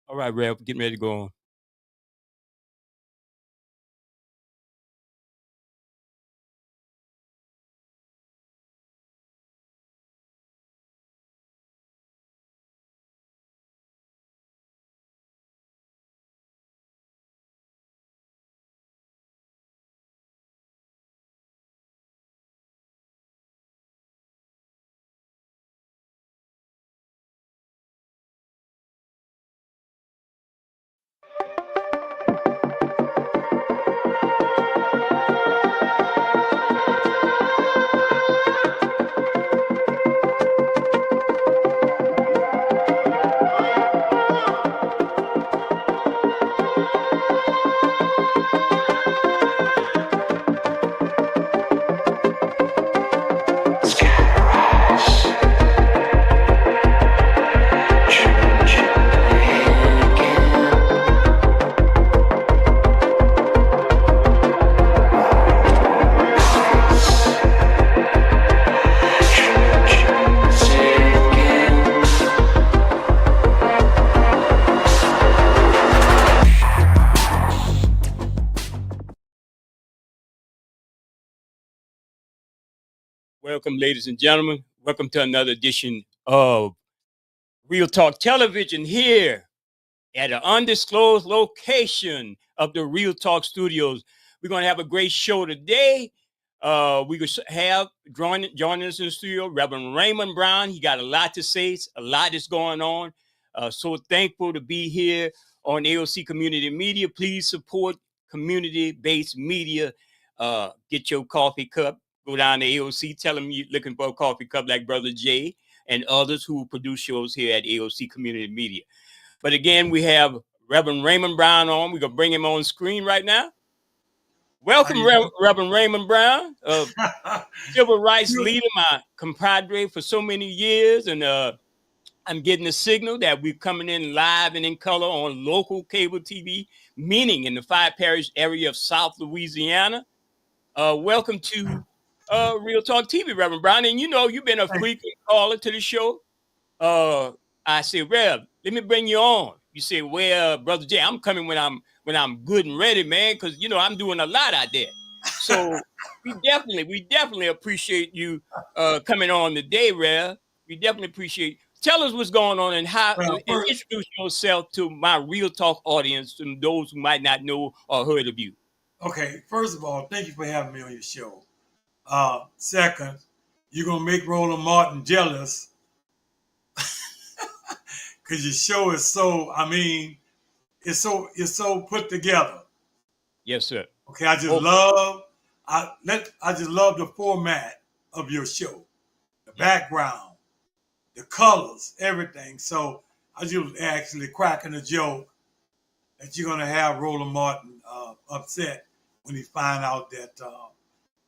All right, Rev, getting ready to go on. Welcome, ladies and gentlemen. Welcome to another edition of Real Talk Television here at an undisclosed location of the Real Talk Studios. We're going to have a great show today. We could have joining us in the studio, Reverend Raymond Brown. He got a lot to say. A lot is going on. So thankful to be here on AOC Community Media. Please support community-based media. Get your coffee cup. Go down to AOC. Tell them you're looking for a coffee cup like Brother Jay and others who produce shows here at AOC Community Media. But again, we have Reverend Raymond Brown on. We're going to bring him on screen right now. Welcome, Reverend Raymond Brown, civil rights leader, my compadre for so many years. And I'm getting a signal that we're coming in live and in color on local cable TV, meaning in the five parish area of South Louisiana. Welcome to Real Talk TV, Reverend Brown. And you know, you've been a frequent caller to the show. I said, Rev, let me bring you on. You say, well, Brother Jay, I'm coming when I'm good and ready, man, because you know I'm doing a lot out there. So we definitely appreciate you coming on today, Rev. We definitely appreciate. Tell us what's going on and how and introduce yourself to my Real Talk audience and those who might not know or heard of you. Okay, first of all, thank you for having me on your show. Second, you're gonna make Roland Martin jealous because your show is so. I mean, it's so put together. Yes, sir. Okay, I just love the format of your show, the background, the colors, everything. So I just actually cracking a joke that you're gonna have Roland Martin upset when he find out that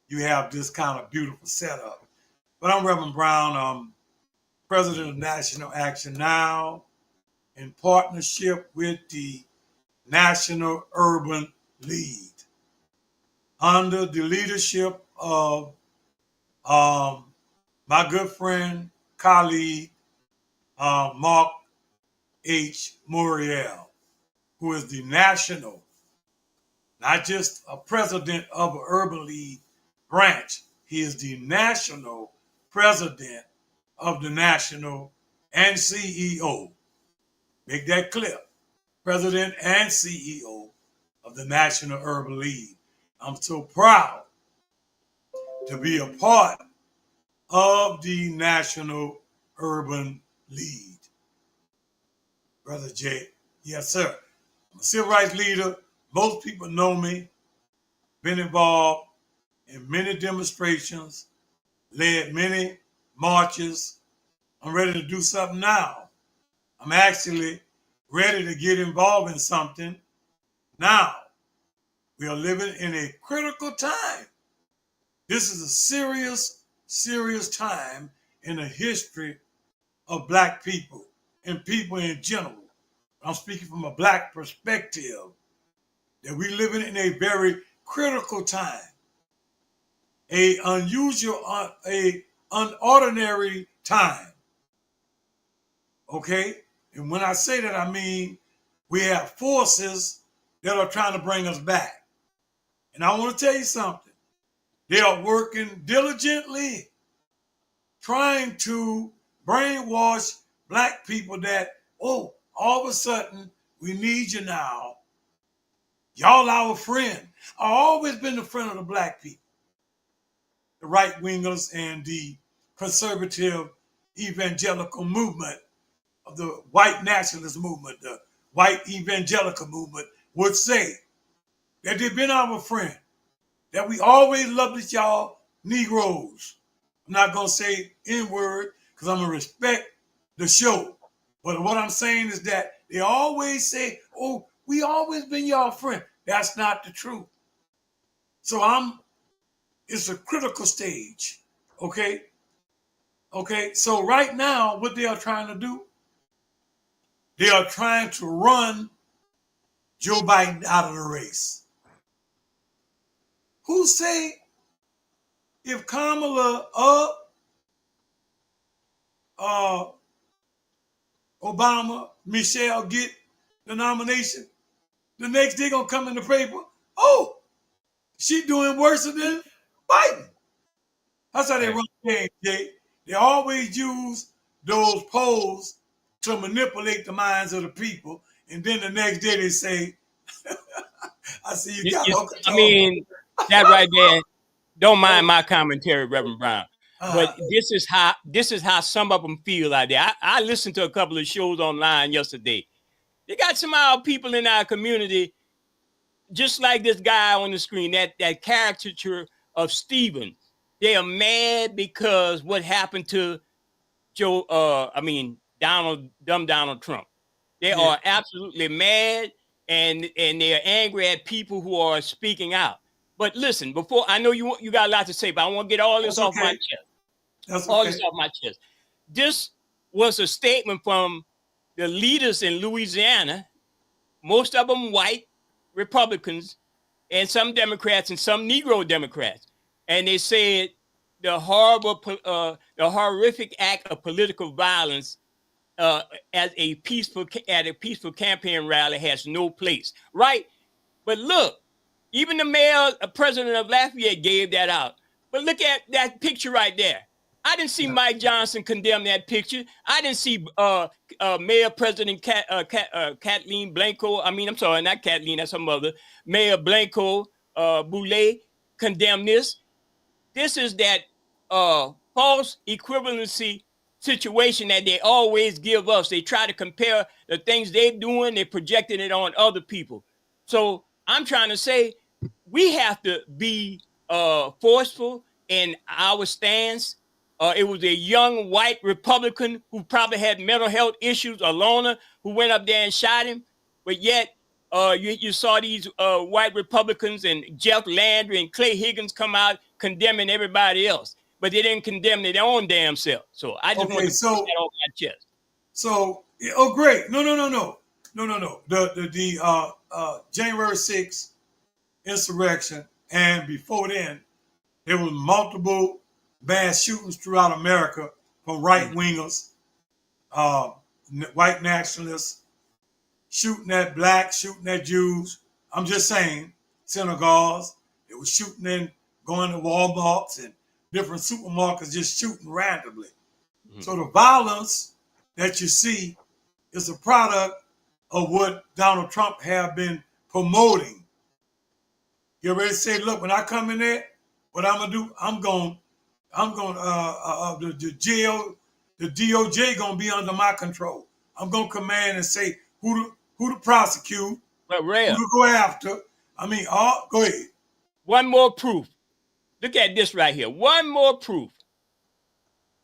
you have this kind of beautiful setup. But I'm Reverend Brown, president of National Action Now, in partnership with the National Urban League, under the leadership of my good friend, colleague, Mark H. Muriel, who is the national, not just a president of an urban league branch, he is the national president of the national and CEO. Make that clear. President and CEO of the National Urban League. I'm so proud to be a part of the National Urban League. Brother Jay, yes, sir. I'm a civil rights leader. Most people know me. Been involved in many demonstrations, led many marches. I'm ready to do something now. I'm actually ready to get involved in something now. We are living in a critical time. This is a serious, serious time in the history of Black people and people in general. I'm speaking from a Black perspective, that we're living in a very critical time, a unusual, a unordinary time. Okay? And when I say that, I mean we have forces that are trying to bring us back. And I want to tell you something. They are working diligently trying to brainwash black people that, oh, all of a sudden, we need you now. Y'all our friend. I've always been the friend of the black people, the right-wingers and the conservative evangelical movement of the white nationalist movement, the white evangelical movement would say that they've been our friend, that we always loved y'all Negroes. I'm not going to say N-word because I'm going to respect the show. But what I'm saying is that they always say, oh, we always been y'all friend. That's not the truth. So it's a critical stage, okay? Okay, so right now, what they are trying to do, they are trying to run Joe Biden out of the race. Who say if Kamala Obama, Michelle get the nomination, the next day gonna come in the paper, oh, she doing worse than Biden. That's how they run the game, Jay. They always use those polls to manipulate the minds of the people, and then the next day they say, I see you got I mean, that right there, don't mind my commentary, Reverend Brown. But this is how some of them feel out there. I listened to a couple of shows online yesterday. They got some of our people in our community, just like this guy on the screen, that caricature of Stephen. They are mad because what happened to Donald Trump. They are absolutely mad, and they are angry at people who are speaking out. But listen, before I know you got a lot to say, but I want to get all this off my chest. All this off my chest. This was a statement from the leaders in Louisiana, most of them white Republicans, and some Democrats and some Negro Democrats. And they said the horrific act of political violence at a peaceful campaign rally has no place, right? But look, even the mayor, president of Lafayette gave that out. But look at that picture right there. I didn't see Mike Johnson condemn that picture. I didn't see Mayor President Kathleen Blanco. I'm sorry, not Kathleen, that's her mother. Mayor Blanco Boulay condemn this. This is that false equivalency situation that they always give us. They try to compare the things they're doing, they're projecting it on other people. So I'm trying to say we have to be forceful in our stance. It was a young white Republican who probably had mental health issues, a loner, who went up there and shot him. But yet you saw these white Republicans and Jeff Landry and Clay Higgins come out condemning everybody else. But they didn't condemn their own damn self. So I just want to put that off my chest. So, great. No. The January 6th insurrection, and before then, there was multiple mass shootings throughout America from right-wingers, white nationalists, shooting at blacks, shooting at Jews. I'm just saying, synagogues. They were shooting in, going to Walmarts and different supermarkets, just shooting randomly. Mm-hmm. So the violence that you see is a product of what Donald Trump have been promoting. You already say, look, when I come in there, what I'm gonna do, the DOJ gonna be under my control. I'm gonna command and say who to prosecute, who to go after. Go ahead. One more proof. Look at this right here. One more proof.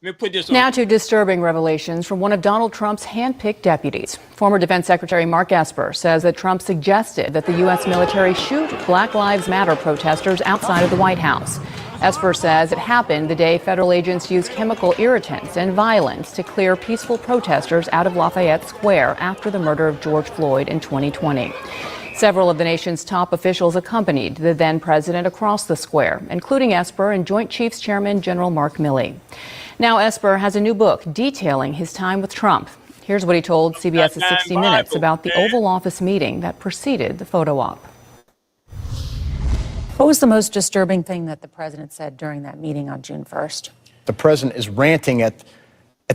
Let me put this on. Now to disturbing revelations from one of Donald Trump's handpicked deputies. Former Defense Secretary Mark Esper says that Trump suggested that the U.S. military shoot Black Lives Matter protesters outside of the White House. Esper says it happened the day federal agents used chemical irritants and violence to clear peaceful protesters out of Lafayette Square after the murder of George Floyd in 2020. Several of the nation's top officials accompanied the then president across the square, including Esper and Joint Chiefs Chairman General Mark Milley. Now Esper has a new book detailing his time with Trump. Here's what he told CBS's Nine 60 Minutes Bible, about the man. Oval Office meeting that preceded the photo op. What was the most disturbing thing that the president said during that meeting on June 1st? The president is ranting at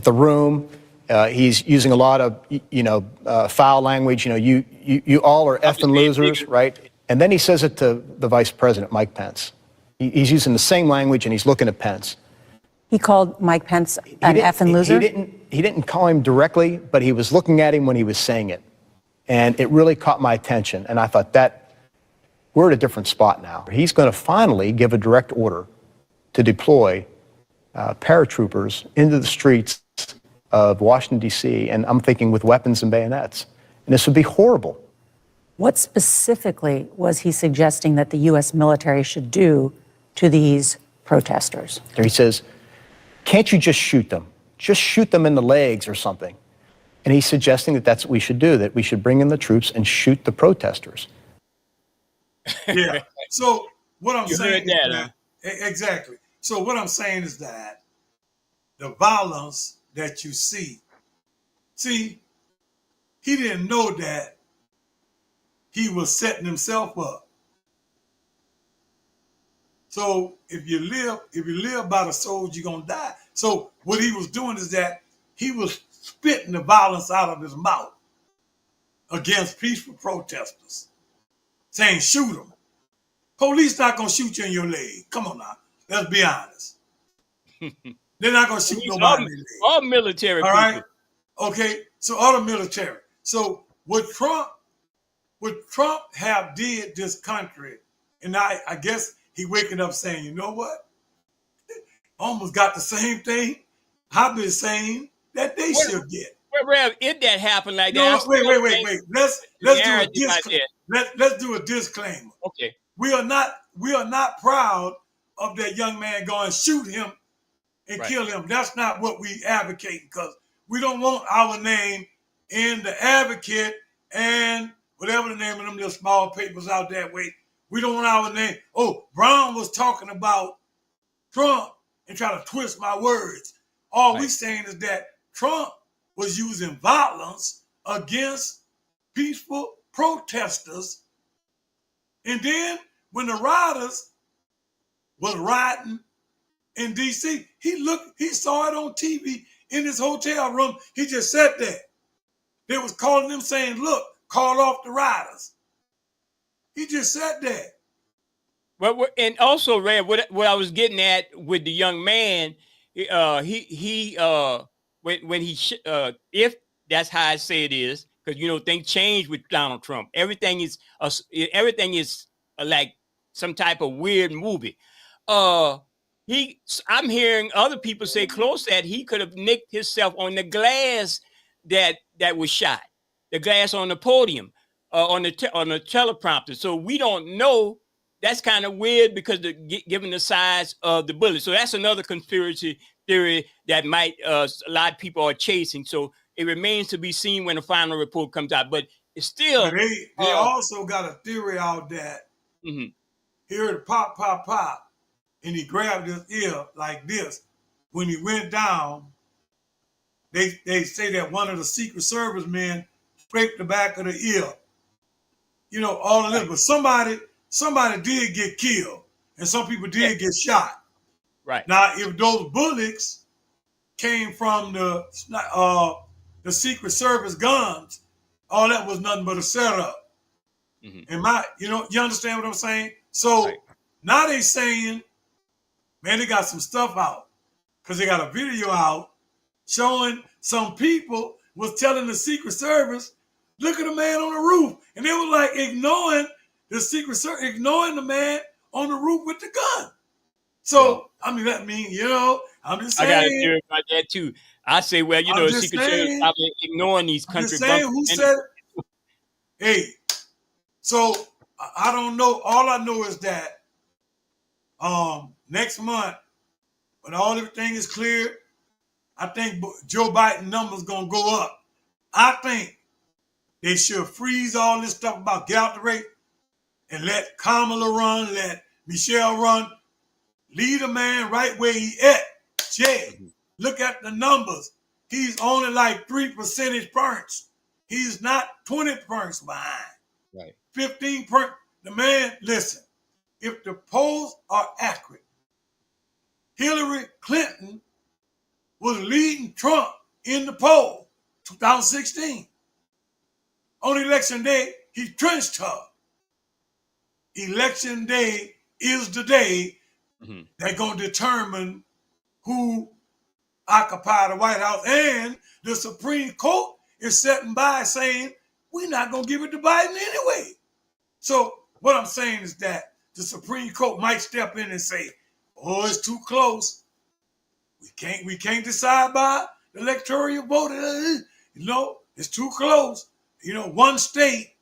the room. He's using a lot of, foul language. You all are effing losers, right? And then he says it to the vice president, Mike Pence. He's using the same language, and he's looking at Pence. He called Mike Pence an effing loser? He didn't call him directly, but he was looking at him when he was saying it. And it really caught my attention. And I thought, we're at a different spot now. He's going to finally give a direct order to deploy paratroopers into the streets of Washington, D.C., and I'm thinking with weapons and bayonets. And this would be horrible. What specifically was he suggesting that the U.S. military should do to these protesters? He says, can't you just shoot them? Just shoot them in the legs or something. And he's suggesting that that's what we should do, that we should bring in the troops and shoot the protesters. Yeah. So what I'm You saying heard is that, exactly. So what I'm saying is that the violence that you see, he didn't know that he was setting himself up. So if you live by the sword, you're gonna die. So what he was doing is that he was spitting the violence out of his mouth against peaceful protesters, saying, shoot them. Police not gonna shoot you in your leg. Come on now, let's be honest. They're not gonna shoot nobody in their leg. All military All people. right? Okay, so all the military. So what Trump have did this country, and I guess he waking up saying, you know what? Almost got the same thing I've been saying that they should get. Well, Rev, if that happened like No, that, wait. Let's do a that. disclaimer. Okay. We are not proud of that young man going shoot him and kill him. That's not what we advocate, because we don't want our name in the Advocate and whatever the name of them little small papers out that way. We don't want our name. Oh, Brown was talking about Trump and trying to twist my words. All we saying is that Trump was using violence against peaceful protesters. And then when the rioters was rioting in D.C., he saw it on TV in his hotel room. He just sat there. They was calling him saying, look, call off the rioters. He just sat there. Well, and also, Rev, what I was getting at with the young man, when he if that's how I say it is, because things change with Donald Trump. Everything is like some type of weird movie. I'm hearing other people say close that he could have nicked himself on the glass that was shot, the glass on the podium, on the teleprompter. So we don't know. That's kind of weird because given the size of the bullet. So that's another conspiracy theory that might a lot of people are chasing. So it remains to be seen when the final report comes out. But it's still. But they also got a theory out that he heard pop, pop, pop, and he grabbed his ear like this. When he went down, they say that one of the Secret Service men scraped the back of the ear. All of this. But somebody did get killed, and some people did get shot. Right. Now, if those bullets came from the Secret Service guns, all that was nothing but a setup. And you understand what I'm saying? So now they saying, man, they got some stuff out because they got a video out showing some people was telling the Secret Service, look at the man on the roof, and they were like ignoring the Secret Service, ignoring the man on the roof with the gun. So, that means, I'm just saying. I got a theory about that too. I say, well, the Secret Service probably ignoring these country bumpers. Who said it? Hey, so I don't know. All I know is that next month, when everything is clear, I think Joe Biden numbers going to go up. I think they should freeze all this stuff about get out the race and let Kamala run, let Michelle run. Leave the man right where he at. Jay, look at the numbers. He's only like 3 percentage points. He's not 20 points behind. Right. 15 points. The man, listen, if the polls are accurate, Hillary Clinton was leading Trump in the poll 2016. On election day, he trenched her. Election day is the day they're going to determine who occupy the White House. And the Supreme Court is sitting by saying, we're not going to give it to Biden anyway. So what I'm saying is that the Supreme Court might step in and say, oh, it's too close. We can't decide by the electoral vote. It's too close. One state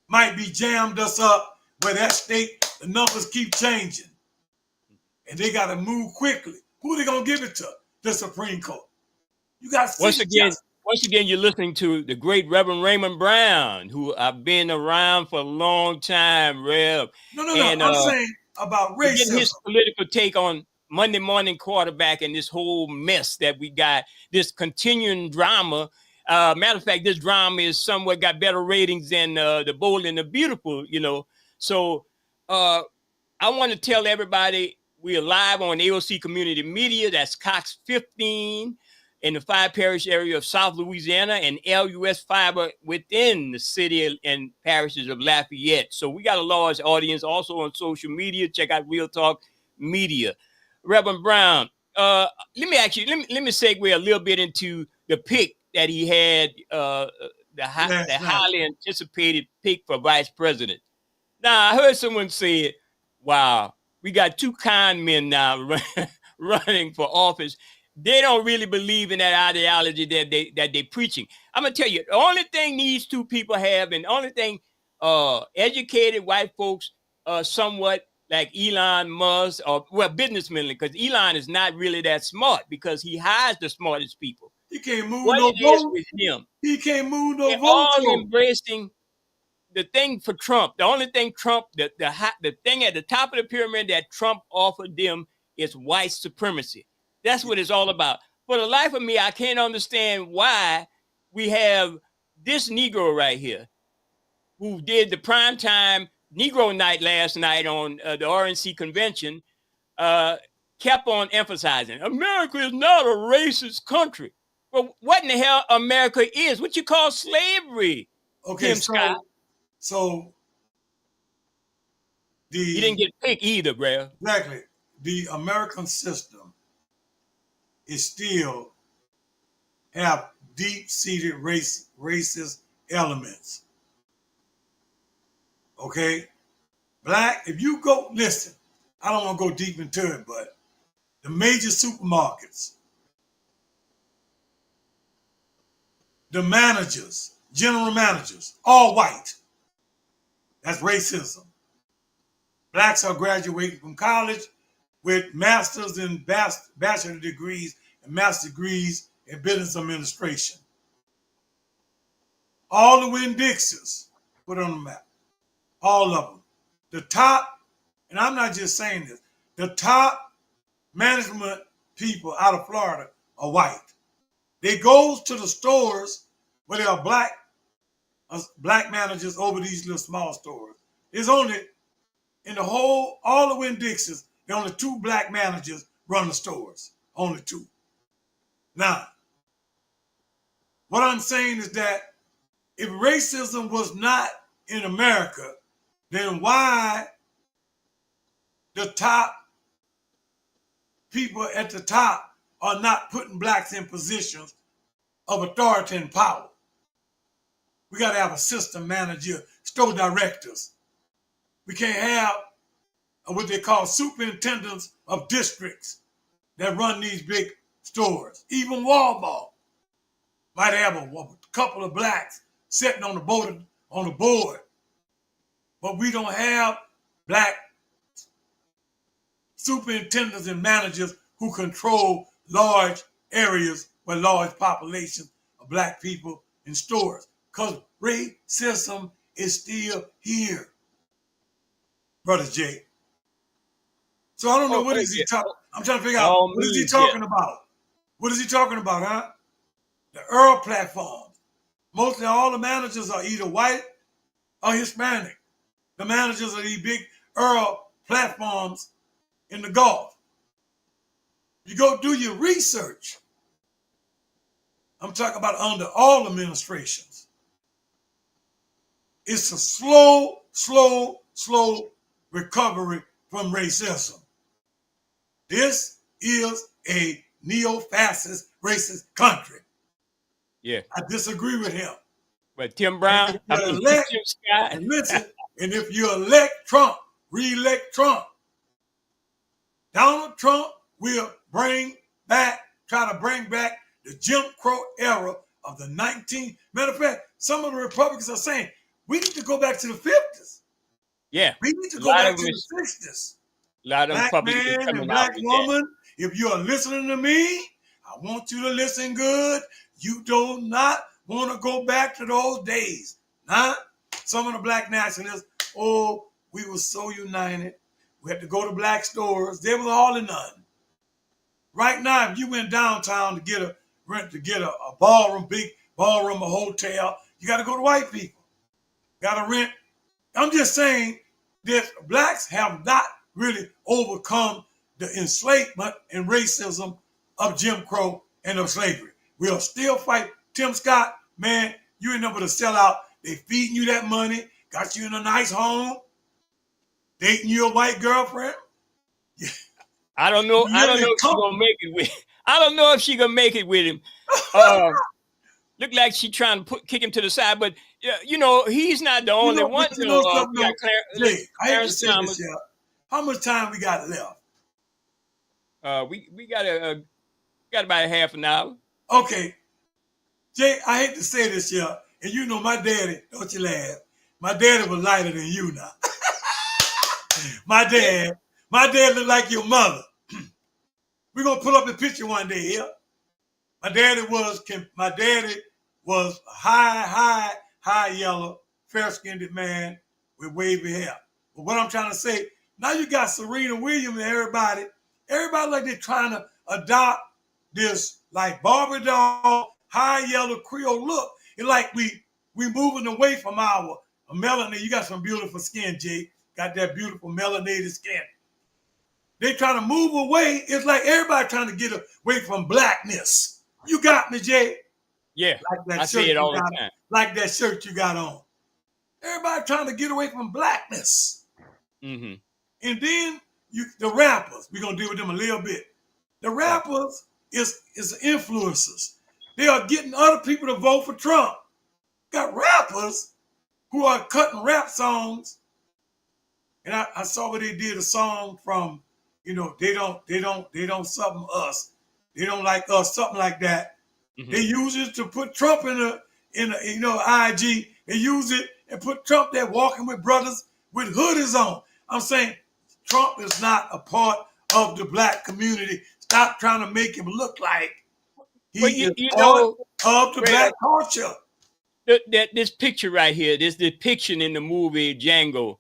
might be jammed us up where that state, the numbers keep changing. And they got to move quickly. Who are they going to give it to? The Supreme Court. You got to see Once again, you're listening to the great Reverend Raymond Brown, who I've been around for a long time, Rev. No. I'm saying about racism. Getting his political take on Monday morning quarterback and this whole mess that we got, this continuing drama. Matter of fact, this drama is somewhat got better ratings than The Bold and the Beautiful, So I want to tell everybody we are live on AOC Community Media. That's Cox 15 in the 5 parish area of South Louisiana and LUS Fiber within the city and parishes of Lafayette. So we got a large audience also on social media. Check out Real Talk Media. Reverend Brown, let me segue a little bit into the pick that he had, the highly anticipated pick for vice president. Now, I heard someone say, wow, we got 2 con men now running for office. They don't really believe in that ideology that they're preaching. I'm going to tell you, the only thing these 2 people have, and the only thing educated white folks somewhat like Elon Musk, businessmen, because Elon is not really that smart because he hires the smartest people. He can't move what no vote. With him. He can't move no They're vote. all embracing the thing for Trump. The only thing Trump, the thing at the top of the pyramid that Trump offered them is white supremacy. That's what it's all about. For the life of me, I can't understand why we have this Negro right here who did the primetime Negro night last night on the RNC convention, kept on emphasizing America is not a racist country. Well, what in the hell America is? What you call slavery? Okay, so he didn't get picked either, bro. Exactly. The American system is still have deep-seated racist elements. Okay? Black, if you go, listen, I don't want to go deep into it, but the major supermarkets, the managers, general managers, all white. That's racism. Blacks are graduating from college with master's and bachelor degrees and master's degrees in business administration. All the Winn-Dixons put on the map. All of them. The top, and I'm not just saying this, the top management people out of Florida are white. They go to the stores where there are black managers over these little small stores. There's only, in the whole, all the Winn-Dixons, there are only 2 black managers run the stores. Only 2. Now, what I'm saying is that if racism was not in America, then why the top people at the top are not putting blacks in positions of authority and power? We got to have assistant manager, store directors. We can't have what they call superintendents of districts that run these big stores. Even Walmart might have a couple of blacks sitting on the board, but we don't have black superintendents and managers who control large areas with large populations of black people in stores, because racism is still here, Brother Jay. So I don't know what is he talking. I'm trying to figure out what is he talking about. What is he talking about, huh? the Earl platforms. Mostly all the managers are either white or Hispanic. The managers of these big Earl platforms in the Gulf. You go do your research. I'm talking about under all administrations. It's a slow recovery from racism. This is a neo-fascist racist country. Yeah. I disagree with him. But Tim Brown, And I if you mean, elect, Tim Scott. and listen, and if you elect Trump, re-elect Trump, Donald Trump will try to bring back the Jim Crow era of the 19th. Matter of fact, some of the Republicans are saying we need to go back to the 50s. Yeah. We need to A go lot back of to them the 60s. A lot of them Black Republicans man and coming out black with that. woman, if you are listening to me, I want you to listen good. You do not want to go back to those days. Huh? Some of the black nationalists, oh, we were so united. We had to go to black stores. They was all in none. Right now, if you went downtown to get a ballroom, big ballroom, a hotel, you got to go to white people. Got to rent. I'm just saying that blacks have not really overcome the enslavement and racism of Jim Crow and of slavery. We'll still fight. Tim Scott, man, you ain't number to sell out. They feeding you that money, got you in a nice home, dating your white girlfriend. I don't know. I don't know if she's gonna make it with. I don't know if she gonna make it with him. Look like she trying to kick him to the side, but you know he's not the only one. But you know something, we got Jay, I hate to Clarence say Thomas. this, yeah. How much time we got left? We got about a half an hour. Okay, Jay, I hate to say this, yeah, and you know my daddy. Don't you laugh? My daddy was lighter than you now. my dad looked like your mother. We're gonna pull up the picture one day here. My daddy was a high yellow, fair-skinned man with wavy hair. But what I'm trying to say, now you got Serena Williams and everybody like they're trying to adopt this like Barbie doll, high yellow Creole look. It's like we moving away from our melanin. You got some beautiful skin, Jay. Got that beautiful melanated skin. They trying to move away. It's like everybody trying to get away from blackness. You got me, Jay? Yeah, Like I say it all the time. Like that shirt you got on. Everybody trying to get away from blackness. Mm-hmm. And then the rappers, we're going to deal with them a little bit. The rappers is influencers. They are getting other people to vote for Trump. Got rappers who are cutting rap songs. And I saw where they did a song from, they don't something us. They don't like us, something like that. Mm-hmm. They use it to put Trump in IG. They use it and put Trump there walking with brothers with hoodies on. I'm saying Trump is not a part of the black community. Stop trying to make him look like he is part of the black culture. This picture right here, this depiction in the movie Django,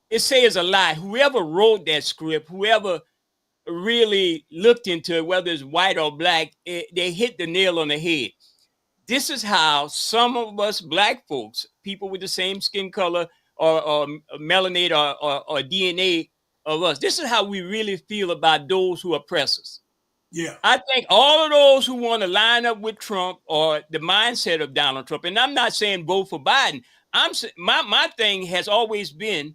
it says a lot. Whoever wrote that script, whoever really looked into it, whether it's white or black, they hit the nail on the head. This is how some of us black folks, people with the same skin color or melanate or DNA of us, this is how we really feel about those who oppress us. Yeah. I think all of those who want to line up with Trump or the mindset of Donald Trump, and I'm not saying vote for Biden. My thing has always been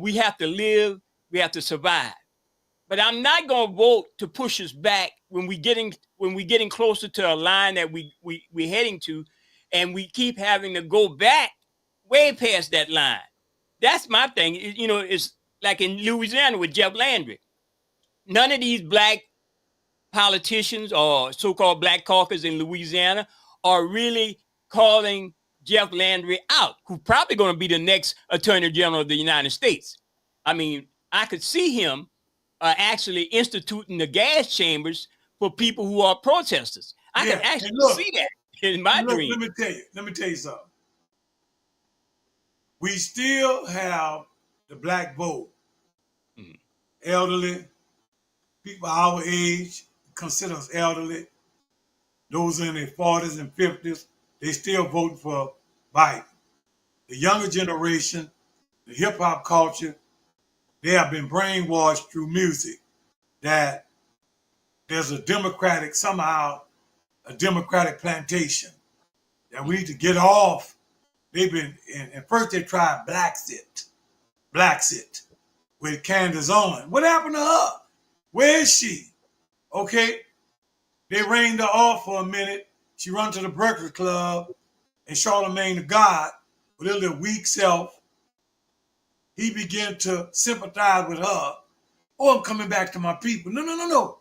we have to live, we have to survive. But I'm not going to vote to push us back when we're getting closer to a line that we're heading to, and we keep having to go back way past that line. That's my thing. It's like in Louisiana with Jeff Landry. None of these black politicians or so-called black caucus in Louisiana are really calling Jeff Landry out, who's probably going to be the next Attorney General of the United States. I mean, I could see him actually instituting the gas chambers for people who are protesters. I can actually see that in my dream. Let me tell you something. We still have the black vote. Mm-hmm. Elderly, people our age consider us elderly. those in their 40s and 50s, they still voting for Biden. The younger generation, the hip hop culture, they have been brainwashed through music that there's a democratic, somehow a democratic plantation that we need to get off. They've been, and first they tried Blacksit with Candace Owens. What happened to her? Where is she? Okay, they reined her off for a minute. She run to the Breakfast Club, and Charlamagne the God, with her little weak self, he began to sympathize with her. Oh, I'm coming back to my people. No.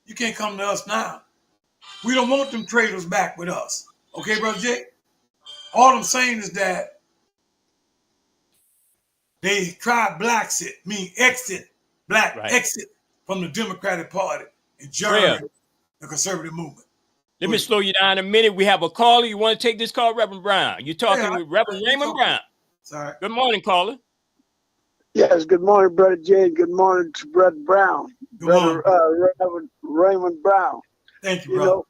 You can't come to us now. We don't want them traitors back with us. Okay, Brother Jay? All I'm saying is that they tried Blacksit, mean exit, exit from the Democratic Party and join the conservative movement. Let me slow you down a minute. We have a caller. You want to take this call, Reverend Brown? You're talking with Reverend Raymond Brown. Sorry. Good morning, caller. Yes, good morning, Brother Jay. Good morning to Brother Brown. Good morning. Reverend Raymond Brown. Thank you, brother.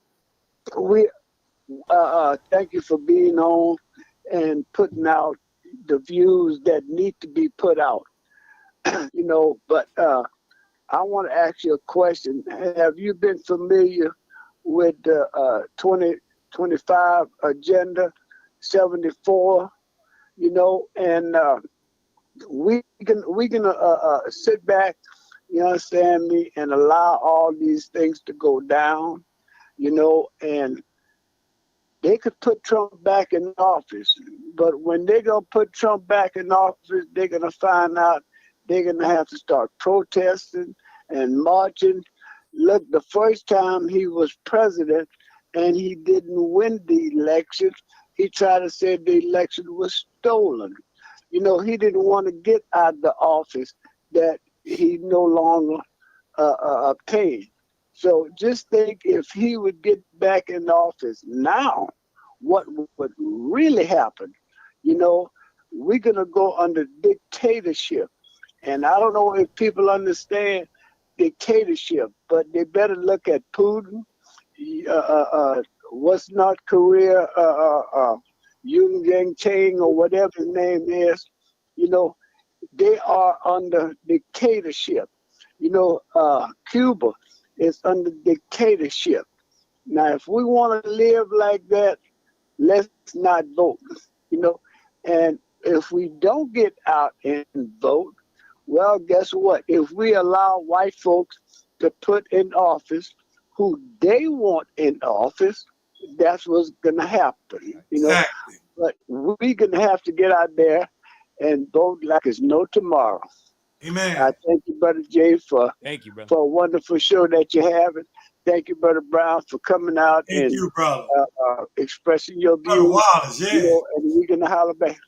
We thank you for being on and putting out the views that need to be put out. But I want to ask you a question. Have you been familiar with the 2025 Agenda 74? And we can sit back, you understand me, and allow all these things to go down, and they could put Trump back in office. But when they're going to put Trump back in office, they're going to find out they're going to have to start protesting and marching. Look, the first time he was president and he didn't win the election, he tried to say the election was stolen. He didn't want to get out of the office that he no longer obtained. So just think, if he would get back in office now, what would really happen? We're going to go under dictatorship. And I don't know if people understand dictatorship, but they better look at Putin, what's North Korea, Yoon Yang Chang, or whatever his name is. They are under dictatorship. Cuba is under dictatorship. Now, if we want to live like that, let's not vote. And if we don't get out and vote, well, guess what? If we allow white folks to put in office who they want in office, that's what's going to happen. Exactly. But we're going to have to get out there and vote like it's no tomorrow. Amen. I thank you, Brother Jay, for a wonderful show that you're having. Thank you, Brother Brown, for coming out Thank you, brother. Expressing your views. Brother Wallace, and we're going to holler back.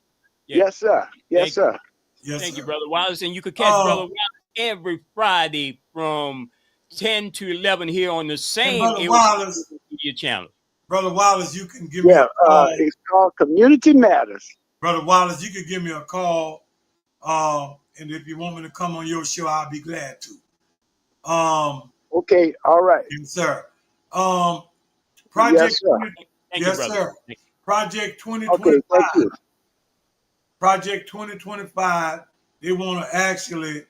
Yeah. Yes, sir. Yes, sir. Yes, Thank sir. you, Brother Wallace. And you could catch Brother Wallace every Friday from 10 to 11 here on the same media channel. Brother Wallace, you can give me a call. It's called Community Matters. Brother Wallace, you could give me a call. And if you want me to come on your show, I'll be glad to. Okay, all right. Yes, sir. Project, yes, sir. Project 2025. Okay, thank you. Project 2025, they want to actually,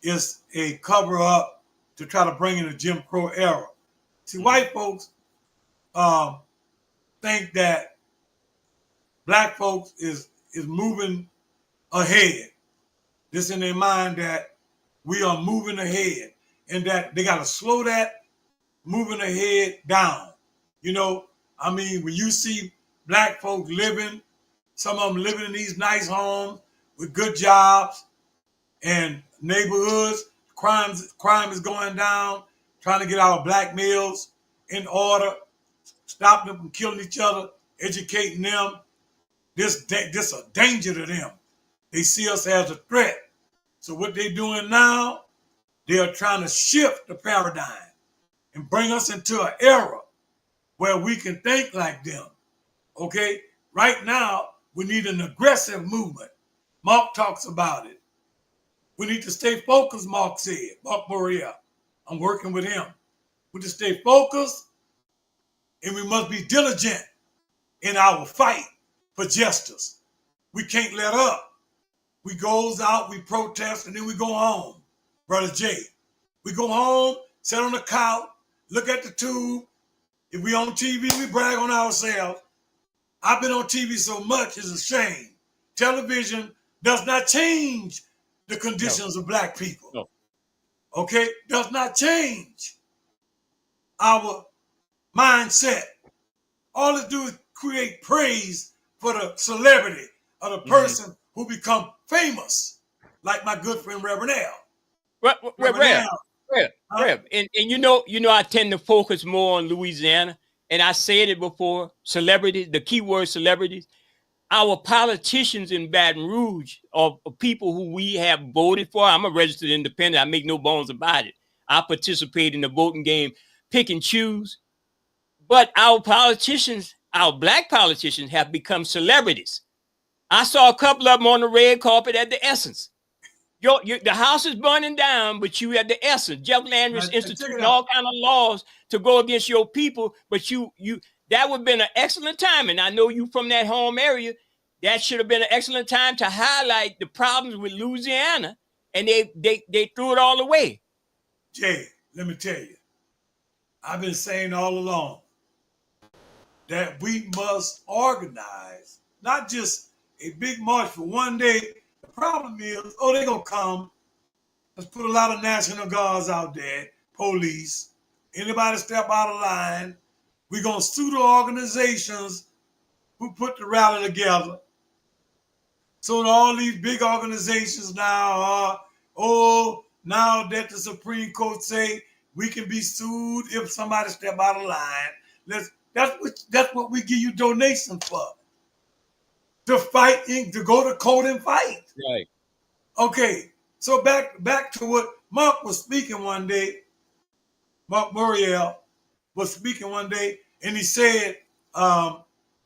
it's a cover up to try to bring in a Jim Crow era. See, white folks think that black folks is moving ahead. This in their mind that we are moving ahead, and that they got to slow that moving ahead down. When you see black folks living, some of them living in these nice homes with good jobs and neighborhoods, crime is going down, trying to get our black males in order, stop them from killing each other, educating them. This a danger to them. They see us as a threat. So what they're doing now, they are trying to shift the paradigm and bring us into an era where we can think like them. Okay? Right now, we need an aggressive movement. Mark talks about it. We need to stay focused, Mark said. Mark Morial. I'm working with him. We to stay focused, and we must be diligent in our fight for justice. We can't let up. We goes out, we protest, and then we go home, Brother Jay. We go home, sit on the couch, look at the tube. If we on TV, we brag on ourselves. I've been on TV so much, it's a shame. Television does not change the conditions of black people. No. Okay? Does not change our mindset. All it do is create praise for the celebrity of the person who become famous, like my good friend Reverend Al. Rev. And you know, I tend to focus more on Louisiana, and I said it before, celebrities, the keyword celebrities. Our politicians in Baton Rouge are people who we have voted for. I'm a registered independent. I make no bones about it. I participate in the voting game, pick and choose. But our politicians, our black politicians, have become celebrities. I saw a couple of them on the red carpet at the Essence. The house is burning down, but you had the Essence. Jeff Landry's instituting all kind of laws to go against your people, but that would have been an excellent time. And I know you from that home area. That should have been an excellent time to highlight the problems with Louisiana, and they threw it all away. Jay, let me tell you, I've been saying all along that we must organize, not just a big march for one day. The problem is, they're going to come. Let's put a lot of National Guards out there, police. Anybody step out of line, we're going to sue the organizations who put the rally together. So all these big organizations now are, now that the Supreme Court say we can be sued if somebody step out of line. That's what we give you donations for. To fight, to go to court and fight. Right. Okay, so back to what Mark was speaking one day. Mark Muriel was speaking one day, and he said,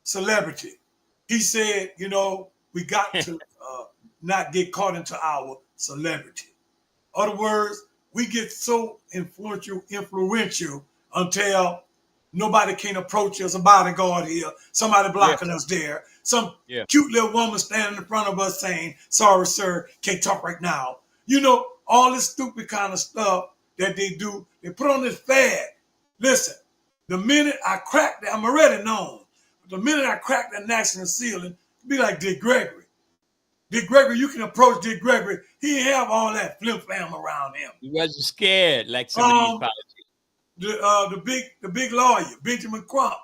celebrity. He said, we got to not get caught into our celebrity. Other words, we get so influential until nobody can approach us, a bodyguard here, somebody blocking us there, some cute little woman standing in front of us saying, sorry, sir, can't talk right now. All this stupid kind of stuff that they do, they put on this fad. Listen, the minute I crack that, I'm already known. But the minute I crack that national ceiling, be like Dick Gregory. Dick Gregory, you can approach Dick Gregory. He didn't have all that flim-flam around him. He wasn't scared like some of these politicians. The big lawyer, Benjamin Crump,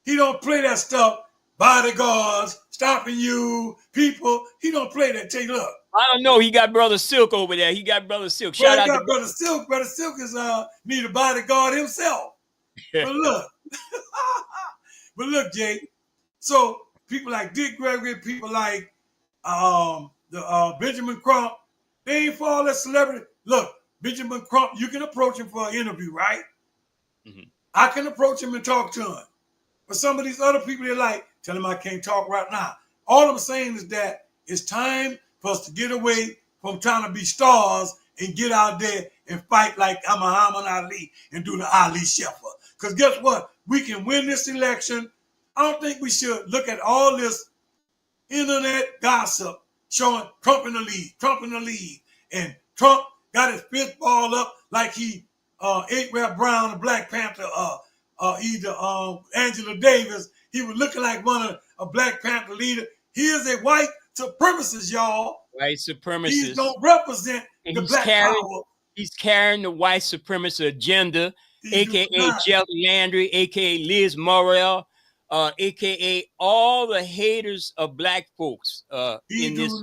he don't play that stuff. Bodyguards stopping you, people. He don't play that. Take a look. I don't know. He got Brother Silk over there. Shout out to Brother Silk. Brother Silk is need a bodyguard himself. But look, Jay. So people like Dick Gregory, people like Benjamin Crump, they ain't for all that celebrity. Look, Benjamin Crump, you can approach him for an interview, right? Mm-hmm. I can approach him and talk to him. But some of these other people, they're like, tell him I can't talk right now. All I'm saying is that it's time for us to get away from trying to be stars and get out there and fight like I'm Muhammad Ali and do the Ali Shepherd. Because guess what? We can win this election. I don't think we should look at all this internet gossip showing Trump in the lead. And Trump got his fist ball up like he ate Rap Brown, the Black Panther, either Angela Davis. He was looking like one of a Black Panther leader. He is a white supremacist, y'all. White supremacist. He don't represent the black power. He's carrying the white supremacist agenda, a.k.a. Jeff Landry, a.k.a. Liz Morrell, a.k.a. all the haters of black folks in this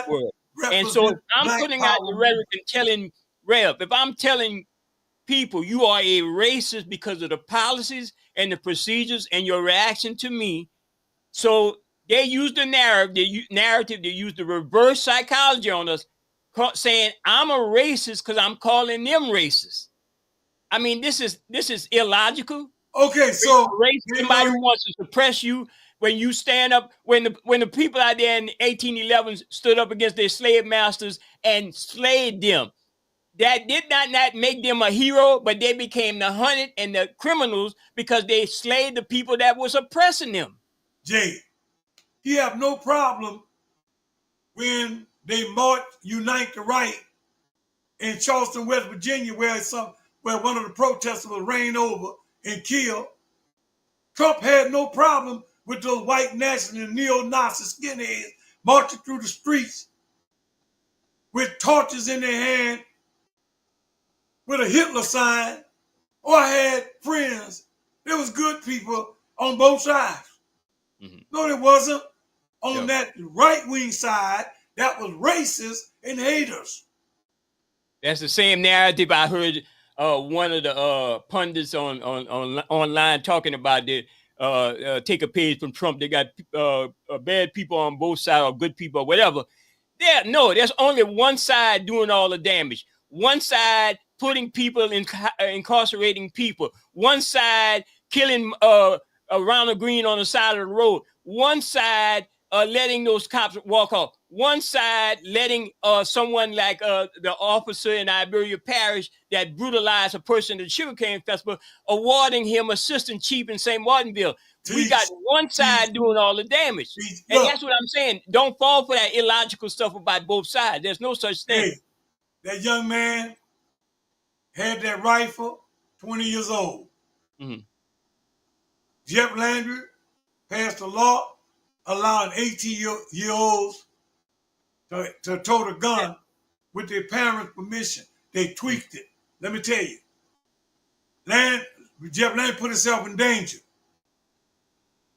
world. And so if I'm putting out the rhetoric and telling Rev, if I'm telling people you are a racist because of the policies and the procedures and your reaction to me, so they use the narrative, they use the reverse psychology on us, saying I'm a racist because I'm calling them racist. I mean, this is illogical. Okay, so somebody who wants to suppress you when you stand up, when the people out there in 1811 stood up against their slave masters and slayed them. that did not make them a hero, but they became the hunted and the criminals because they slayed the people that was oppressing them. Jay, he have no problem when they march, unite the right in Charleston, West Virginia, where one of the protesters was ran over and killed. Trump had no problem with those white nationalists and neo-Nazi skinheads marching through the streets with torches in their hand, with a Hitler sign. Or I had friends. There was good people on both sides. Mm-hmm. No, there wasn't. On that right-wing side, that was racist and haters. That's the same narrative I heard one of the pundits on online talking about. That take a page from Trump. They got bad people on both sides or good people or whatever. There's only one side doing all the damage. One side putting people incarcerating people. One side killing Ronald Green on the side of the road. One side letting those cops walk off. One side letting someone like the officer in Iberia Parish that brutalized a person at the Sugarcane Festival, awarding him assistant chief in St. Martinville. We got one side doing all the damage. And that's what I'm saying. Don't fall for that illogical stuff about both sides. There's no such thing. Hey, that young man had that rifle, 20 years old. Mm-hmm. Jeff Landry passed a law allowing 18-year-olds to tote a gun with their parents' permission. They tweaked it. Let me tell you. Jeff Landry put himself in danger.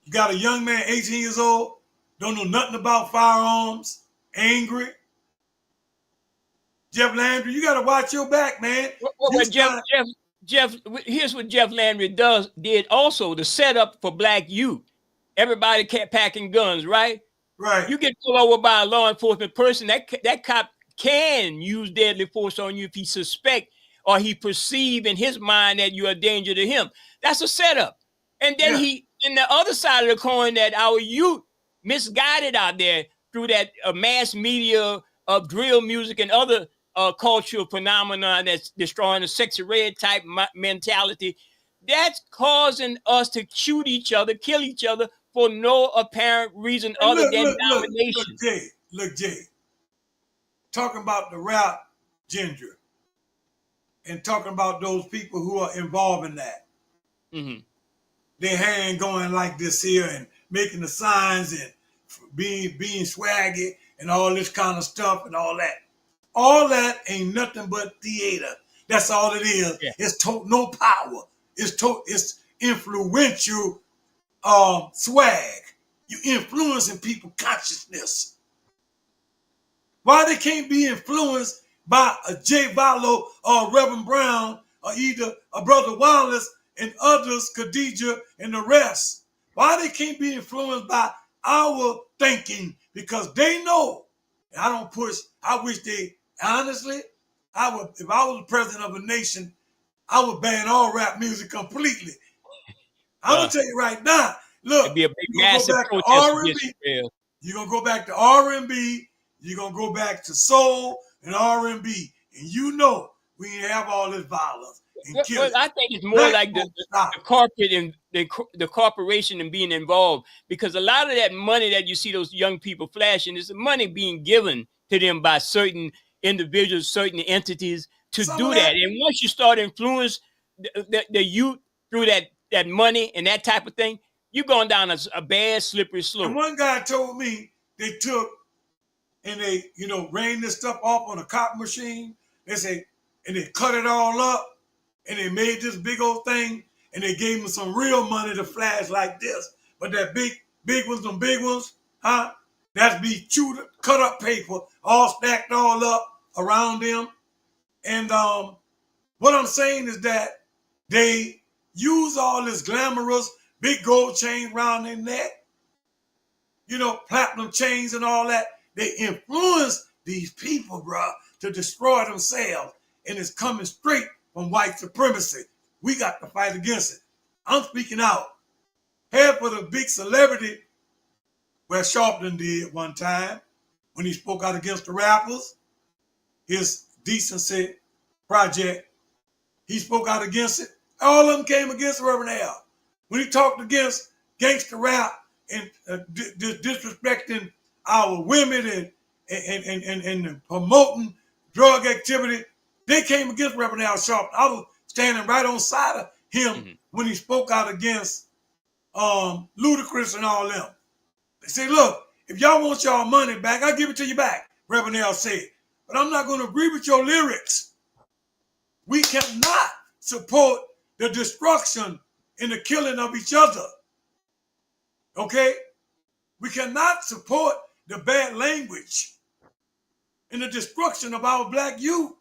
You got a young man, 18 years old, don't know nothing about firearms, angry. Jeff Landry, you got to watch your back, man. Jeff, here's what Jeff Landry did also, the setup for black youth. Everybody kept packing guns, right? Right. You get pulled over by a law enforcement person, that cop can use deadly force on you if he suspect or he perceive in his mind that you're a danger to him. That's a setup. And then in the other side of the coin, that our youth misguided out there through that mass media of drill music and other cultural phenomena that's destroying the sexy red type mentality, that's causing us to shoot each other, kill each other for no apparent reason other than domination. Look, Jay, talking about the rap ginger and talking about those people who are involved in that. Mm-hmm. Their hand going like this here and making the signs and being swaggy and all this kind of stuff and all that. All that ain't nothing but theater. That's all it is. Yeah. It's no power. It's influential swag. You influencing people's consciousness. Why they can't be influenced by a Jay Vallow or Reverend Brown or either a Brother Wallace and others, Khadijah and the rest? Why they can't be influenced by our thinking? Because they know. And I don't push. I wish they, honestly, if I was the president of a nation, I would ban all rap music completely. I'm going to tell you right now, look, you're going to go back to R&B. You're going to go back to R&B. You're going to go back to soul and R&B. And you know we ain't have all this violence. Well, I think it's more like the corporate and the corporation and being involved, because a lot of that money that you see those young people flashing is the money being given to them by certain individuals, certain entities to do that. And once you start influence the youth through that money and that type of thing, you're going down a bad, slippery slope. And one guy told me they took and they, ran this stuff off on a cotton machine. They say, and they cut it all up. And they made this big old thing, and they gave them some real money to flash like this. But that big ones, them big ones, that's be chewed, cut up paper, all stacked all up around them. And what I'm saying is that they use all this glamorous big gold chain around their neck, platinum chains and all that. They influence these people, bro, to destroy themselves. And it's coming straight from white supremacy. We got to fight against it. I'm speaking out. Half of the big celebrity, where Sharpton did one time when he spoke out against the rappers, his decency Project. He spoke out against it. All of them came against Reverend Al. When he talked against gangster rap and disrespecting our women and promoting drug activity, they came against Reverend Al Sharpton. I was standing right on side of him when he spoke out against Ludacris and all them. They say, look, if y'all want y'all money back, I'll give it to you back, Reverend Al said. But I'm not going to agree with your lyrics. We cannot support the destruction and the killing of each other. Okay? We cannot support the bad language and the destruction of our black youth.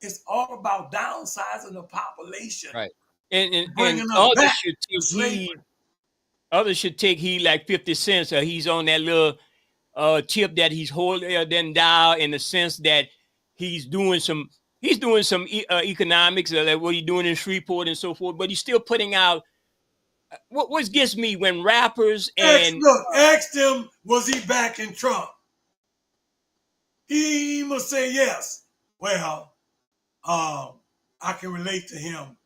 It's all about downsizing the population. Right. And bringing us others back should to take heed. slavery. Others should take heed like 50 Cent. So he's on that little tip that he's holding them down in the sense that he's doing some economics, like what he's doing in Shreveport and so forth, but he's still putting out what gets me when rappers and Ask them, was he backing Trump? He must say yes. Well, I can relate to him.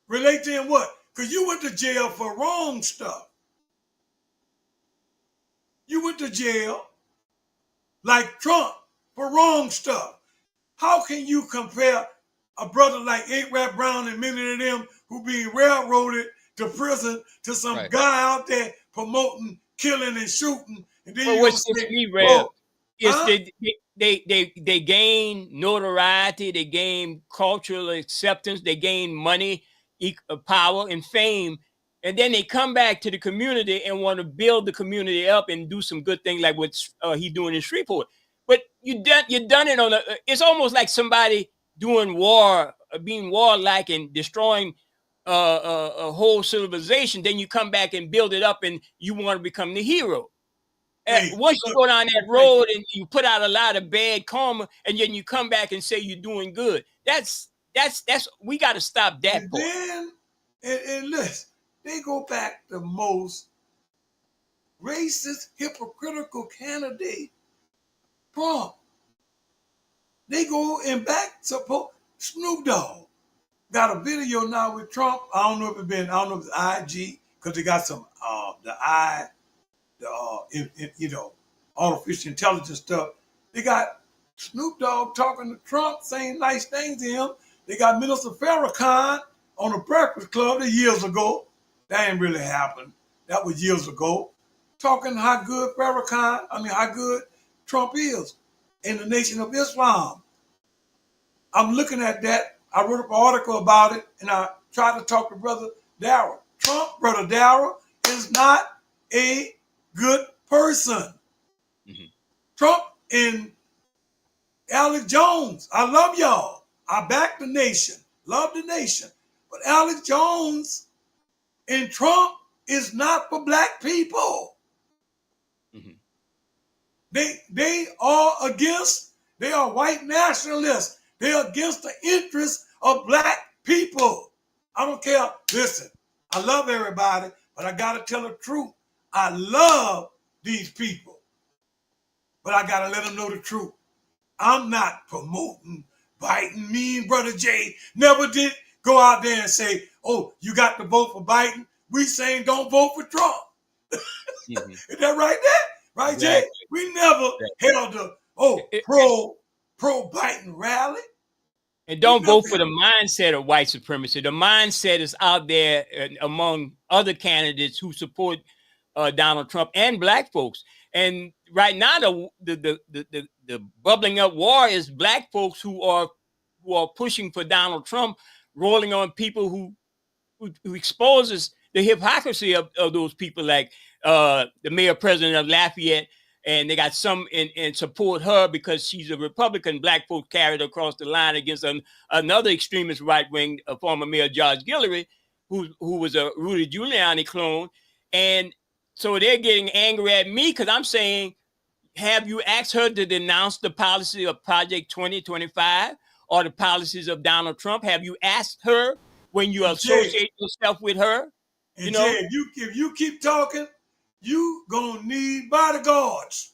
Relate to him what? Because you went to jail for wrong stuff. You went to jail like Trump for wrong stuff. How can you compare a brother like A-Rap Brown and many of them who being railroaded to prison to some guy out there promoting killing and shooting? And then you what's say, me, Rev, is they gain notoriety, they gain cultural acceptance, they gain money, power, and fame, and then they come back to the community and want to build the community up and do some good things like what he's doing in Shreveport. But you done it on it's almost like somebody doing war, being warlike and destroying a whole civilization. Then you come back and build it up, and you want to become the hero. Once you go down that road and you put out a lot of bad karma, and then you come back and say you're doing good. That's we got to stop that part. Then, and listen, they go back the most racist, hypocritical candidate, Trump. They go and back support Snoop Dogg. Got a video now with Trump. I don't know if it's IG, because they got some artificial intelligence stuff. They got Snoop Dogg talking to Trump, saying nice things to him. They got Minister Farrakhan on the Breakfast Club years ago. That ain't really happened. That was years ago. Talking how good how good Trump is in the Nation of Islam. I'm looking at that. I wrote up an article about it, and I tried to talk to Brother Darrell. Brother Darrell, is not a good person. Trump and Alex Jones, I love y'all. I back the nation, love the nation. But Alex Jones and Trump is not for black people. They are white nationalists. They are against the interests of black people. I don't care. Listen, I love everybody, but I got to tell the truth. I love these people, but I got to let them know the truth. I'm not promoting Biden. Me and Brother Jay never did go out there and say, oh, you got to vote for Biden. We saying don't vote for Trump. Is that right there? Right, Jay? We never held a pro Biden rally. And don't vote for the mindset of white supremacy. The mindset is out there among other candidates who support Donald Trump and black folks. And right now, the bubbling up war is black folks who are pushing for Donald Trump, rolling on people who exposes the hypocrisy of those people, like the mayor president of Lafayette. And they got some and support her because she's a Republican. Black folks carried across the line against another extremist right wing, former Mayor George Guillory, who was a Rudy Giuliani clone. And so they're getting angry at me because I'm saying, have you asked her to denounce the policy of Project 2025 or the policies of Donald Trump? Have you asked her when you associate yourself with her? And Jay, if you keep talking, you gonna need bodyguards.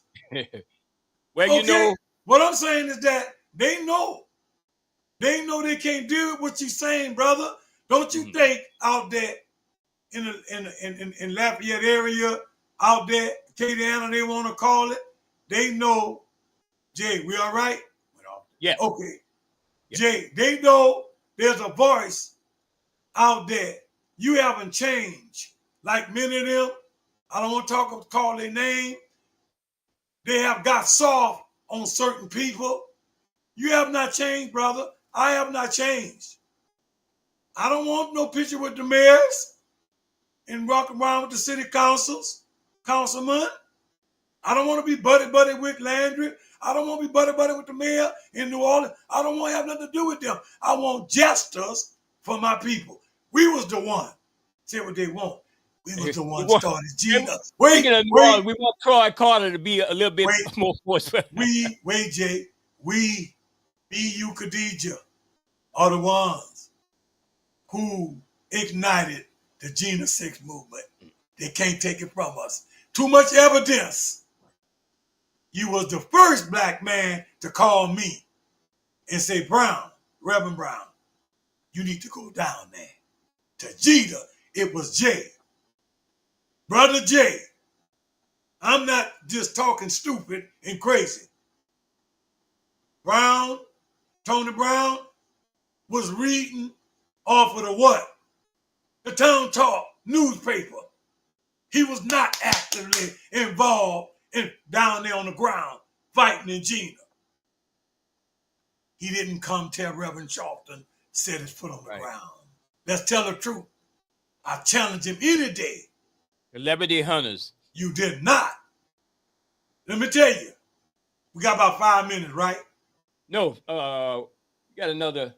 Well, okay. What I'm saying is that They know. They know they can't do it. What you saying, brother? Don't you think out there in Lafayette area, out there, Acadiana, they want to call it? They know, Jay, we all right? Yeah. Okay. Yeah. Jay, they know there's a voice out there. You haven't changed. Like many of them, I don't want to call their name. They have got soft on certain people. You have not changed, brother. I have not changed. I don't want no picture with the mayors and walk around with the city councilman. I don't want to be buddy with Landry. I don't want to be buddy with the mayor in New Orleans. I don't want to have nothing to do with them. I want justice for my people. We was the one. Say what they want. We was the one started Gina. We want Troy Carter to be a little bit more forceful. Jay. We, BU Khadijah, are the ones who ignited the Gina 6 movement. They can't take it from us. Too much evidence. You was the first black man to call me and say, Brown, Reverend Brown, you need to go down there. To Gina, it was Jay. Brother Jay, I'm not just talking stupid and crazy. Brown, Tony Brown, was reading off of the what? The Town Talk newspaper. He was not actively involved down there on the ground fighting in Gina. He didn't come tell Reverend Sharpton set his foot on the ground. Let's tell the truth. I challenge him any day. The Liberty Hunters. You did not. Let me tell you. We got about 5 minutes, right? No, you got another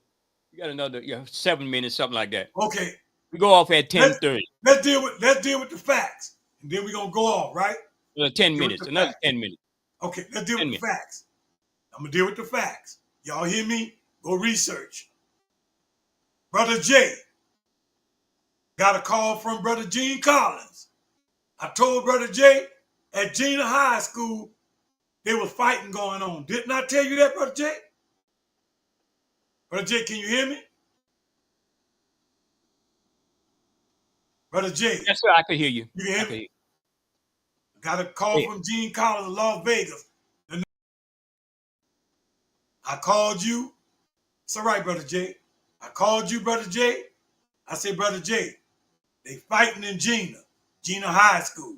7 minutes, something like that. Okay. We go off at 10:30. Let's deal with the facts. And then we're gonna go off, right? 10 minutes. Another 10 minutes. Okay, let's deal with the facts. I'm gonna deal with the facts. Y'all hear me? Go research. Brother Jay got a call from Brother Gene Collins. I told Brother Jay at Gina High School there was fighting going on. Didn't I tell you that, Brother Jay? Brother Jay, can you hear me? Brother Jay. Yes, sir, I can hear you. You can hear me? Got a call from Gene Collins of Las Vegas. I called you. It's all right, Brother Jay. I called you, Brother Jay. I said, Brother Jay, they fighting in Gina High School.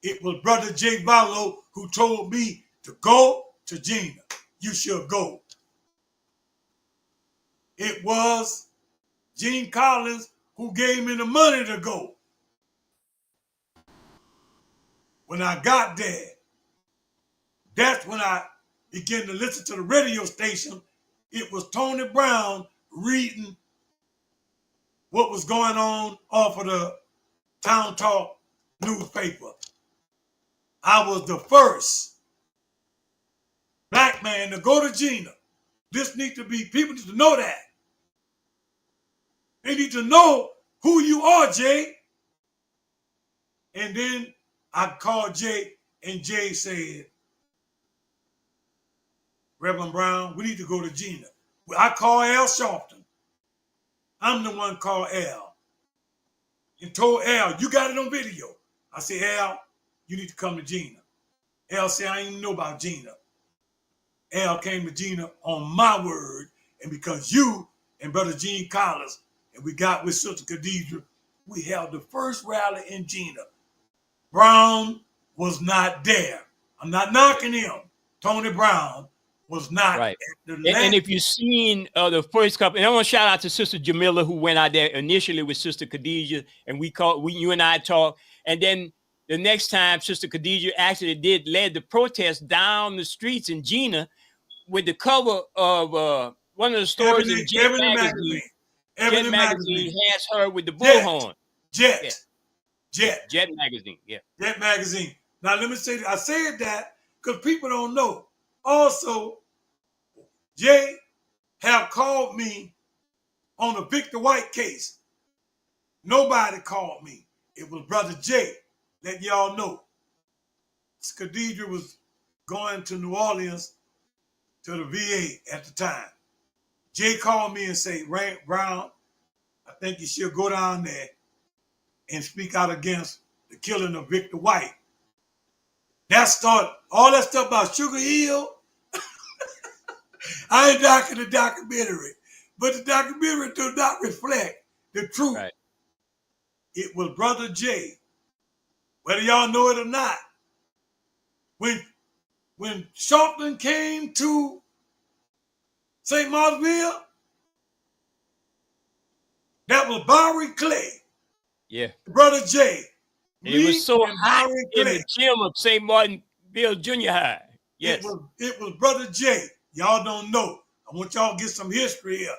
It was Brother Jay Vallow who told me to go to Gina. You should go. It was Gene Collins who gave me the money to go. When I got there, that's when I began to listen to the radio station. It was Tony Brown reading what was going on off of the Town Talk newspaper. I was the first black man to go to Gina. People need to know that. They need to know who you are, Jay. And then I called Jay, and Jay said, Reverend Brown, we need to go to Gina. I called Al Sharpton. I'm the one called Al. And told Al, you got it on video. I said, Al, you need to come to Gina. Al said, I didn't even know about Gina. Al came to Gina on my word, and because you and Brother Gene Collins, and we got with Sister Khadijah, we held the first rally in Gina. Brown was not there. I'm not knocking him. Tony Brown was not at the and if you've seen the first couple, and I want to shout out to Sister Jamila who went out there initially with Sister Khadijah, and you and I talked, and then the next time Sister Khadijah actually led the protest down the streets in Gina with the cover of one of the stories in Jet Magazine. Jet Magazine has her with the bullhorn. Jet Magazine, yeah. Jet Magazine. Now let me say that. I said that because people don't know. Also, Jay have called me on the Victor White case. Nobody called me. It was Brother Jay. Let y'all know. Khadijah was going to New Orleans to the VA at the time. Jay called me and said, Brown, I think you should go down there and speak out against the killing of Victor White. That started, all that stuff about Sugar Hill. I ain't docking the documentary, but the documentary does not reflect the truth. Right. It was Brother Jay, whether y'all know it or not. When Sharpton came to St. Martinville, that was Byron Clay. Yeah. Brother Jay. And it was so hot Byron in Clay. the gym of St. Martinville Junior High. Yes. It was Brother Jay. Y'all don't know. I want y'all to get some history here.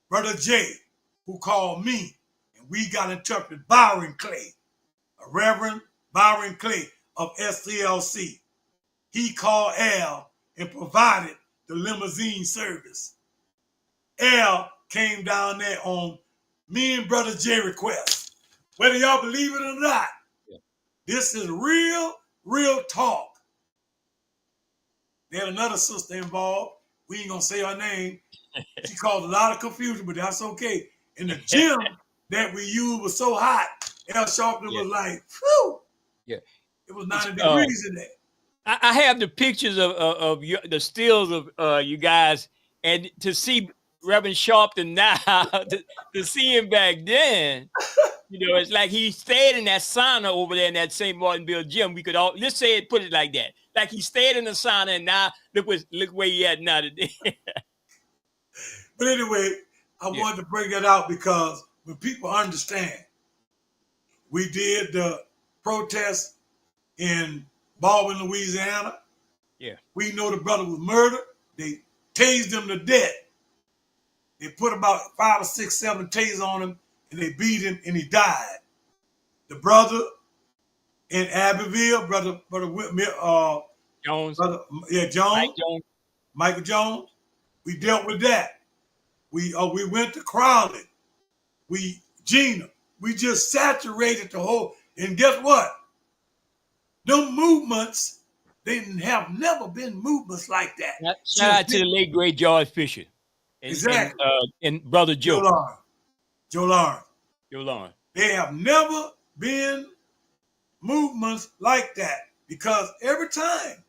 Brother Jay, who called me, and we got in touch with Byron Clay, a Reverend Byron Clay of SCLC. He called Al and provided the limousine service. Al came down there on me and Brother Jay request. Whether y'all believe it or not, this is real talk. They had another sister involved. We ain't gonna say her name. She caused a lot of confusion, but that's okay. And the gym that we used was so hot, Al Sharpton was like, whew. Yeah. It was 90 degrees in there. I have the pictures of the stills of you guys, and to see Reverend Sharpton now, to see him back then, you know, it's like he stayed in that sauna over there in that St. Martinville gym. We could all, let's say it, put it like that. Like he stayed in the sauna, and now look where he at now today. But anyway, I wanted to bring that out because when people understand, we did the protest in Baldwin, Louisiana. Yeah. We know the brother was murdered. They tased him to death. They put about 5 or 6, 7 tasers on him, and they beat him, and he died. The brother in Abbeville, brother Jones. Jones. Michael Jones. We dealt with that. We went to Crowley. Gina. We just saturated the whole. And guess what? Them movements, they have never been movements like that. Shout out to the late great George Fisher. Exactly. And Brother Joe. Joe Lawrence. They have never been movements like that because every time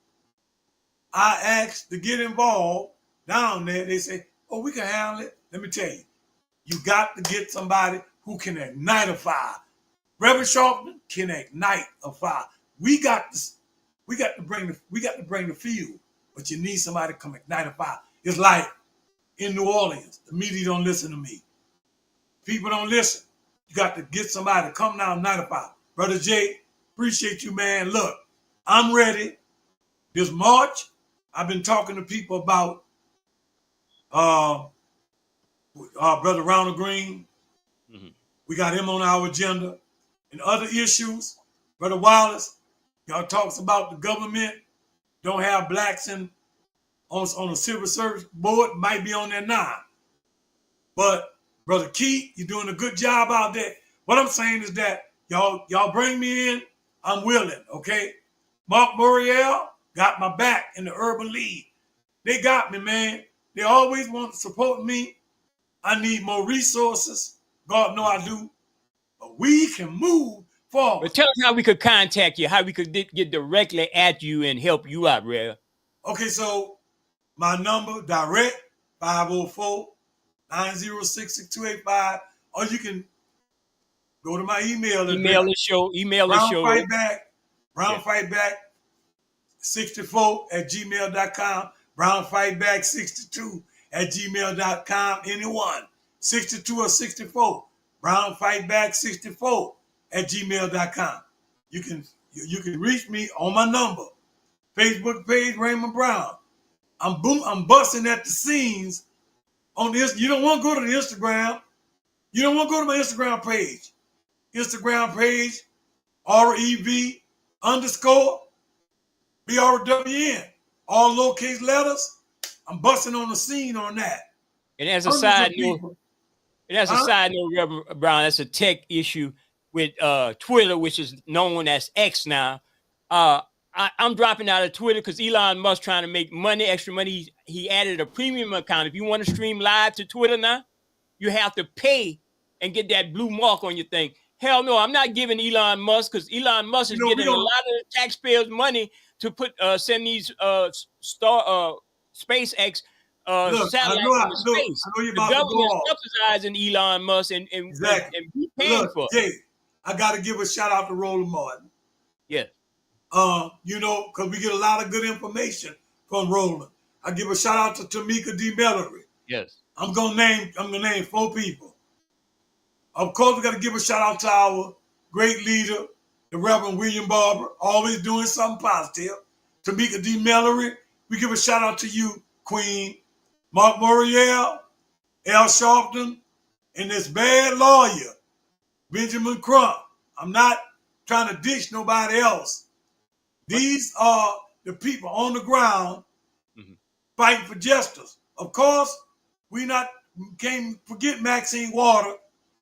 I ask to get involved down there, they say, oh, we can handle it. Let me tell you, you got to get somebody who can ignite a fire. Reverend Sharpton can ignite a fire. We got to bring the fuel, but you need somebody to come ignite a fire. It's like in New Orleans, the media don't listen to me. People don't listen. You got to get somebody to come down and ignite a fire. Brother Jay, appreciate you, man. Look, I'm ready. This March, I've been talking to people about Brother Ronald Green. Mm-hmm. We got him on our agenda. And other issues, Brother Wallace, y'all talks about the government don't have blacks on the civil service board, might be on there now. But Brother Keith, you're doing a good job out there. What I'm saying is that y'all bring me in, I'm willing, okay? Mark Moriel got my back in the Urban League. They got me, man. They always want to support me. I need more resources. God know I do. But we can move forward. But tell us how we could contact you, how we could get directly at you and help you out, Rev. Okay, so my number, direct, 504-906-6285. Or you can go to my email. Email the show. brownfightback64@gmail.com. brownfightback62@gmail.com. Anyone, 62 or 64. brownfightback64@gmail.com. You can reach me on my number. Facebook page, Raymond Brown. I'm busting at the scenes on this. You don't want to go to the Instagram. You don't want to go to my Instagram page. Instagram page, REV_BRWN. All lowercase letters. I'm busting on the scene on that. And as a side note, Reverend Brown, that's a tech issue with Twitter, which is known as X now. I I'm dropping out of Twitter because Elon Musk trying to make money, extra money. He added a premium account. If you want to stream live to Twitter now, you have to pay and get that blue mark on your thing. Hell no, I'm not giving Elon Musk, because Elon Musk is getting a lot of the taxpayers' money to send these SpaceX Look, satellites into space. I know you're The about to go government off. subsidizing Elon Musk and Exactly. we But paying look, for it. Jay, I got to give a shout out to Roland Martin. Yes. You know, because we get a lot of good information from Roland. I give a shout out to Tamika D. Mellery. Yes. I'm gonna name 4 people. Of course, we got to give a shout out to our great leader, the Reverend William Barber, always doing something positive. Tamika D. Mellery, we give a shout out to you, Queen. Mark Moriel, Al Sharpton, and this bad lawyer, Benjamin Crump. I'm not trying to ditch nobody else. These are the people on the ground fighting for justice. Of course, we can't forget Maxine Water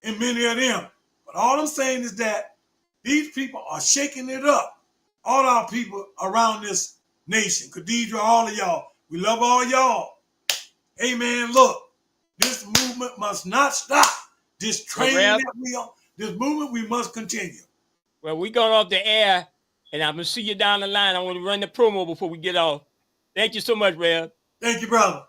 and many of them. But all I'm saying is that these people are shaking it up. All our people around this nation, Khadidra, all of y'all, we love all y'all. Hey man, look, this movement must not stop. This train that we on, this movement we must continue. Well, we going off the air, and I'm gonna see you down the line. I want to run the promo before we get off. Thank you so much, Rev. Thank you, brother.